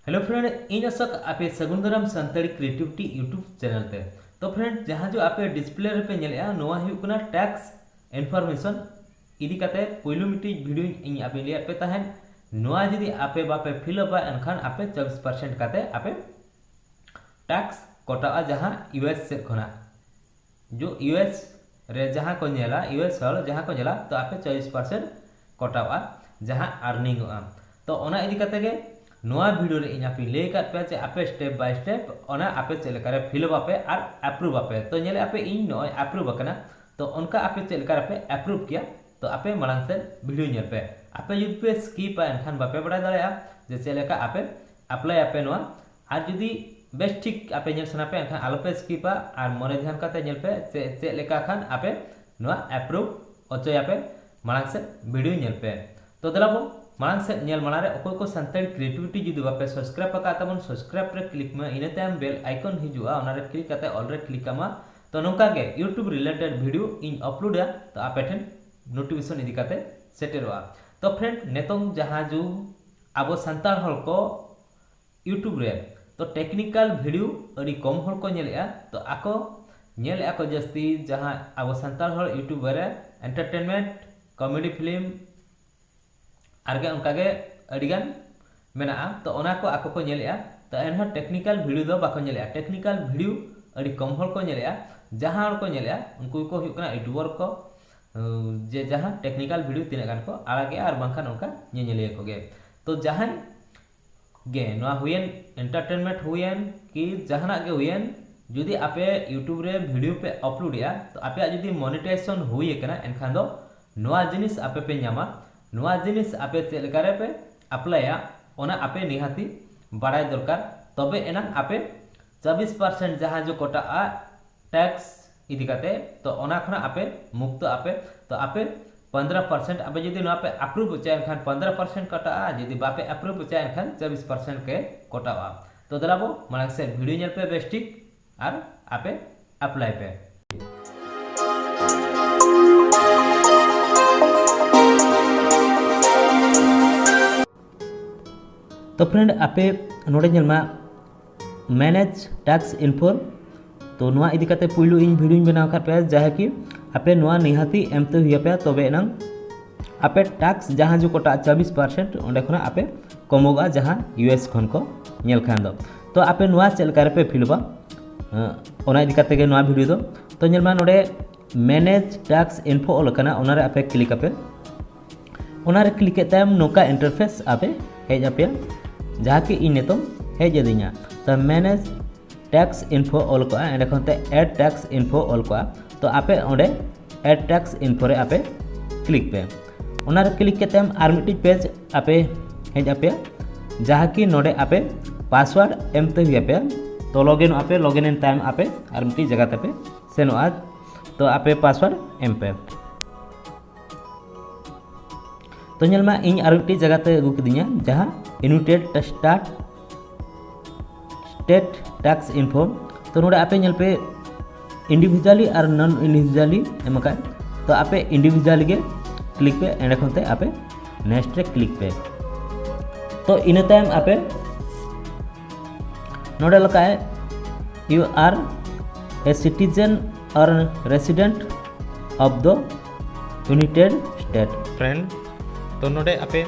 Hello friend, इन अशक आपे सगुंदरम संताड़ी creativity YouTube channel पे। तो फ्रेंड, जहां जो आपे डिस्प्ले रे पे नेलेआ नोआ हुकुना टैक्स इनफॉरमेशन इदी काते पहिलो मिटी वीडियो इन आपे लिया पे तहन नोआ जदी आपे बापे फिलअप एनखान आपे 24% काते आपे टैक्स कोटा जहां यूएस से खना जो यूएस रे जहां को नेला यूएस हल जहां को नेला तो आपे 24% कोटावा जहां अर्निंग तो ओना इदी काते के नोआ वीडियो रे इन आपे ले काट पे जे आपे स्टेप बाय स्टेप ओना आपे चेलकारे फिलअप आपे और अप्रूव आपे तो नेले आपे इन नो अप्रूव करना तो उनका आपे चेलकारे पे अप्रूव किया तो आपे मांग से वीडियो नेल पे आपे जुद पे स्किप एनखान बापे बड़ा दाड़ेया जे चेलका आपे अप्लाई आपे नोआ और जुदी बेस ठीक आपे नेल सना पे एनखान आलोपे स्किपा और मने ध्यान काते नेल पे चेलेका खान आपे नोआ अप्रूव ओचो आपे मांग से वीडियो नेल पे तो दलाबो मांग से नेल मानारे अकोय को संताड़ी क्रिएटिविटी जुदी बापे सब्सक्राइब पका तबन सब्सक्राइब रे क्लिक में इने तायम बेल आइकन हिजुआ ओनारे क्लिक काते ऑल रे क्लिक कामा तो नोंका गे यूट्यूब रिलेटेड वीडियो इन अपलोड तो आपे ठेन नोटिफिकेशन इदी काते सेटेरोआ तो फ्रेंड नेतों जहां जो आबो संताल हल को यूट्यूब रे तो टेक्निकल वीडियो अड़ी कम हल को नेलेआ तो आको नेलेआ को जस्ती जहां आबो संताल हल यूट्यूब रे एंटरटेनमेंट कॉमेडी फिल्म आरगे उनकागे अडिगान मेना तो ओना को आको को नेलेआ तो एनहा टेक्निकल वीडियो दो बाको नेलेआ टेक्निकल वीडियो अड़ी कम हल को नेलेआ जहां हल को नेलेआ उनको को हुकना यूट्यूबर को जे जहां टेक्निकल वीडियो तिना गान को आगे और बांखान उनका नेनेलिया को गे तो जहां गे नोआ हुयन एंटरटेनमेंट हुयन कि जहाना गे हुयन जुदी आपे यूट्यूब रे वीडियो पे अपलोड या तो आपे जुदी मोनेटाइजेशन हुई कना एनखान दो नोआ जिनिस आपे पे न्यामा नोआ जिनिस आपे चेलकारे पे अप्लाया ओना आपे निहाती बाड़ाय दरकार तबे एना आपे 24% जहां जो कोटा टैक्स इदी काते तो ओना खना आपे मुक्त आपे तो आपे 15% आपे जदी नो आपे अप्रूव चाय खान 15% कटा जदी बापे अप्रूव चाय खान 24% के कोटावा तो दलाबो मांग से वीडियो नेल पे बेस्टिक और आपे अप्लाई पे तो फ्रेंड आपे नोडे नेलमा मैनेज टैक्स इन्फो तो नोआ इदी काते पुइलु इन वीडियो बनाव का पे जहा कि आपे नोआ निहाती एमते हुया पे तबे नंग आपे टैक्स जहां जो कोटा 24% ओंडे खना आपे कमोगा जहां यूएस खन को नेल खान दो तो आपे नोआ चेल करे पे फिलबा ओना इदी काते के नोआ वीडियो दो तो नेलमा नोडे मैनेज टैक्स इन्फो ओल कना ओनारे आपे क्लिक आपे ओनारे क्लिक एतम नोका इंटरफेस आपे हेज आपे जहाँ कि इन नितम हेज दिना तो मैनेज टैक्स इन्फो ऑल को एंड खनते ऐड टैक्स इन्फो ऑल को तो आपे ओंडे ऐड टैक्स इन्फो रे आपे क्लिक पे ओनारे क्लिक केतेम आर मिटी पेज आपे हेज आपे जहाँ कि नोडे आपे पासवर्ड एमते हुई आपे तो लॉगिन इन टाइम आपे आर मिटी जगह पे सेनो आज तो आपे पासवर्ड एम पे तो नेलमा इन आर मिटी जगह ते अगु किदिया जहाँ यूनाइटेड स्टेट टैक्स इन्फो तो नोडे आपे नेल पे इंडिविजुअली और नॉन इंडिविजुअली एमका तो आपे इंडिविजुअली के क्लिक पे एंड खनते आपे नेक्स्ट रे क्लिक पे तो इन टाइम आपे नोडे लका है यू आर ए सिटीजन और resident of the United state friend तो नोडे आपे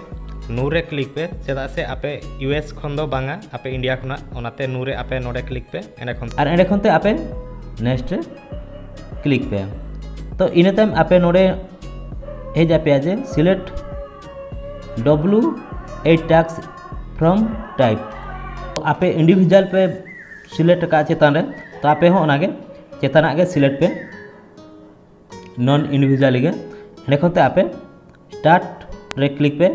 नूरे क्लिक पे चेदा से आपे यूएस खन दो बांगा आपे इंडिया खना ओनाते नूरे आपे नोडे क्लिक पे एंड खनते आपे नेक्स्ट क्लिक पे तो इन टाइम आपे नोडे हेज आपे जे select W8 tax form type तो आपे इंडिविजुअल पे सिलेक्ट का चेतान रे तो आपे हो ओनागे चेताना गे सिलेक्ट पे नॉन इंडिविजुअल गे एंड खनते आपे स्टार्ट रे क्लिक पे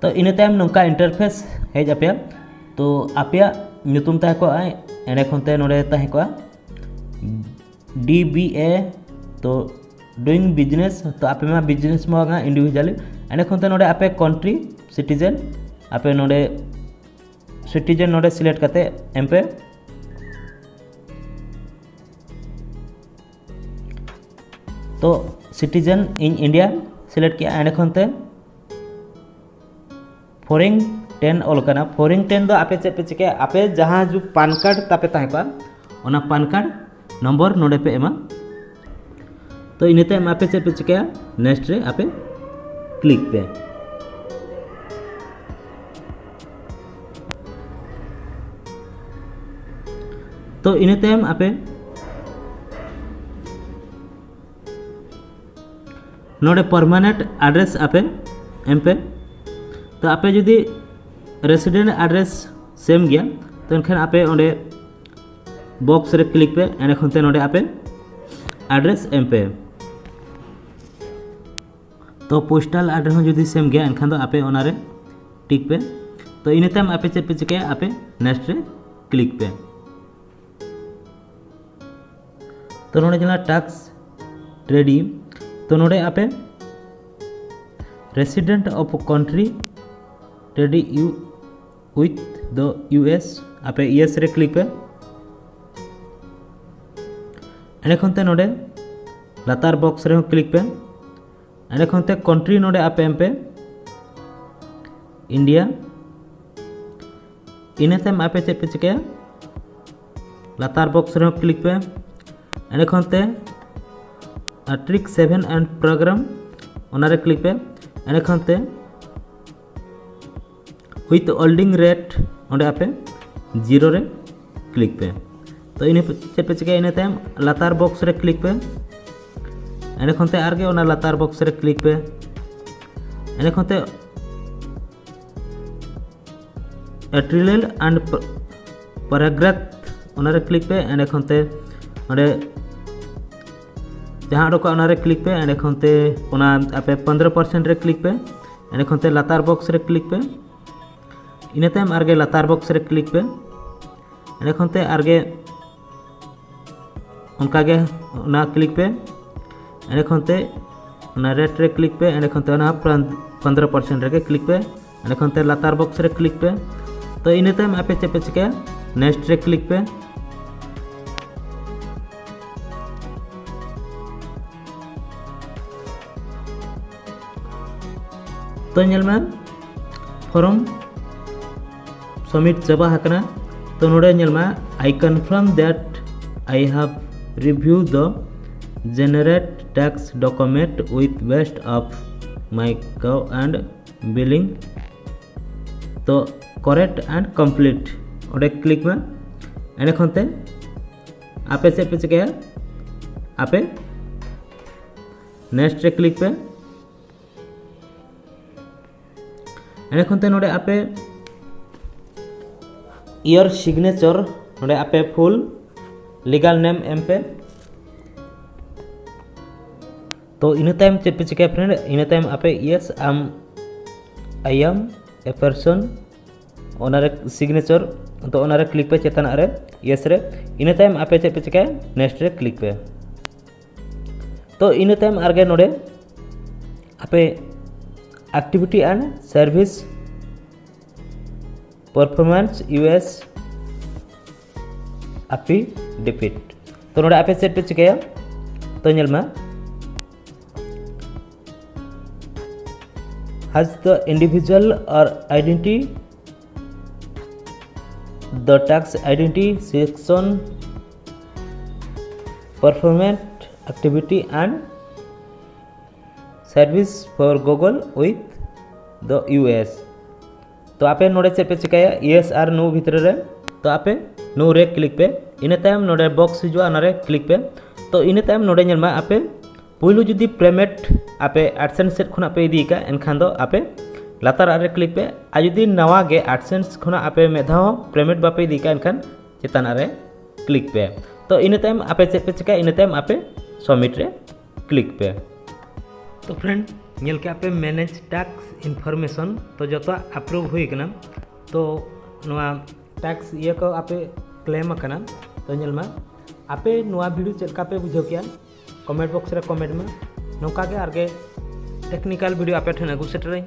तो इन टाइम नौका इंटरफेस हेज आपे तो आपे नुतुम ता को एने खनते नोडे ता को DBA तो डूइंग बिजनेस तो आपे मा बिजनेस मागा इंडिविजुअली एने खनते नोडे आपे कंट्री सिटीजन आपे नोडे सिटीजन नोडे सिलेक्ट करते एम पे तो सिटीजन इन इंडिया सिलेक्ट किया एंड खनते फोरिंग 10 ऑल करना फोरिंग 10 दो आपे चेक पे चिके आपे जहां जो पान कार्ड तापे ताहे को ओना पान कार्ड नंबर नोडे पे एमा तो इनते आपे चेक पे चिके नेक्स्ट रे आपे क्लिक पे तो इनते आपे नोडे परमानेंट एड्रेस आपे एम पे तो आपे जुदी रेसिडेंट एड्रेस सेम गया तो एनखान आपे ओंडे बॉक्स रे क्लिक पे एने खनते नोडे आपे एड्रेस एम पे तो पोस्टल एड्रेस हो जुदी सेम गया एनखान तो आपे ओनारे टिक पे तो इने ताम आपे चेक पे चिके आपे नेक्स्ट रे क्लिक पे तो नोडे जला टैक्स रेडी तो नोडे आपे resident of country ready you with the US आपे यस रे क्लिक पे एने खनते नोडे लातार बॉक्स रे क्लिक पे एने खनते कंट्री नोडे आपे एम पे इंडिया इने तम आपे चेक पे चिके लातार बॉक्स रे क्लिक पे एने खनते ट्रिक 7 एंड प्रोग्राम ओनारे क्लिक पे एने खनते विथ होल्डिंग रेट ओंडे आपे 0 रे क्लिक पे तो इने चेक पे चिके इने ताम लातार बॉक्स रे क्लिक पे एने खनते आरगे ओना लातार बॉक्स रे क्लिक पे एने खनते एट्रिलेल एंड पैराग्राफ ओनारे क्लिक पे एने खनते ओंडे जहाँ अडोका ओनारे क्लिक पे एने खनते ओना आपे 15% रे क्लिक पे एने खनते लातार बॉक्स रे क्लिक पे इने ताम आरगे लातार बॉक्स रे क्लिक पे एने खनते आरगे उनका गे ओना क्लिक पे एने खनते ओना रेट रे क्लिक पे एने खनते ओना 15% रे क्लिक पे एने खनते लातार बॉक्स रे क्लिक पे तो इने ताम आपे चेक पे चिके नेक्स्ट रे क्लिक पे तो नेल में फॉर्म सबमिट चाबा हकना तो नोडे नेल में I confirm that I have review the generate tax document with best of my cow and billing तो करेक्ट एंड कंप्लीट ओडे क्लिक में एने खनते आपे से पे चिके आपे नेक्स्ट रे क्लिक पे एने खनते नोडे आपे योर सिग्नेचर नोडे आपे फुल लीगल नेम एम पे तो इन टाइम चेक पे चिके फ्रेंड इन टाइम आपे yes I am a person ओनारे सिग्नेचर तो ओनारे क्लिक पे चेतन रे यस रे इन टाइम आपे चेक पे चिके नेक्स्ट रे क्लिक पे तो इन टाइम आरगे नोडे आपे activity and service performance US अपी डिफिट तो नोडे आपे सेट पे चिके तो नेल में has the individual or identity the tax identity section performance activity and service for Google with the US तो आपे नोडे चेक पे चिकाया यस आर नो भीतर रे तो आपे नो रे क्लिक पे इने तायम नोडे बॉक्स हिजुआ नारे क्लिक पे तो इने तायम नोडे नेलमा आपे पुइलु जुदी पेमेंट आपे एडसेंस सेट खुना पे इदी का एनखान दो आपे लातार आरे क्लिक पे आ जुदी नवा गे एडसेंस खुना आपे मेधा पेमेंट बापे इदी का एनखान चेतान आरे क्लिक पे तो इने तायम आपे चेक पे चिका इने तायम आपे सबमिट रे क्लिक पे तो फ्रेंड नेल के आपे मैनेज टैक्स इनफॉरमेशन तो जो अप्रूव हुई कना तो नवा टैक्स ये को आपे क्लेम कना तो नेल में आपे नवा वीडियो चेक पे बुझो किया कमेंट बॉक्स रे कमेंट में नौका के आगे टेक्निकल वीडियो आपे ठन अगु सेटरई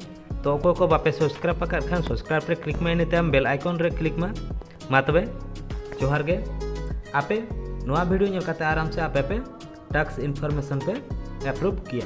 तो अको को बापे सब्सक्राइब पका खान सब्सक्राइब रे क्लिक में नेते बेल आइकन रे क्लिक में मा तबे जोहार गे आपे नवा वीडियो नेल काते आराम से आपे पे टैक्स इनफॉरमेशन पे अप्रूव किया।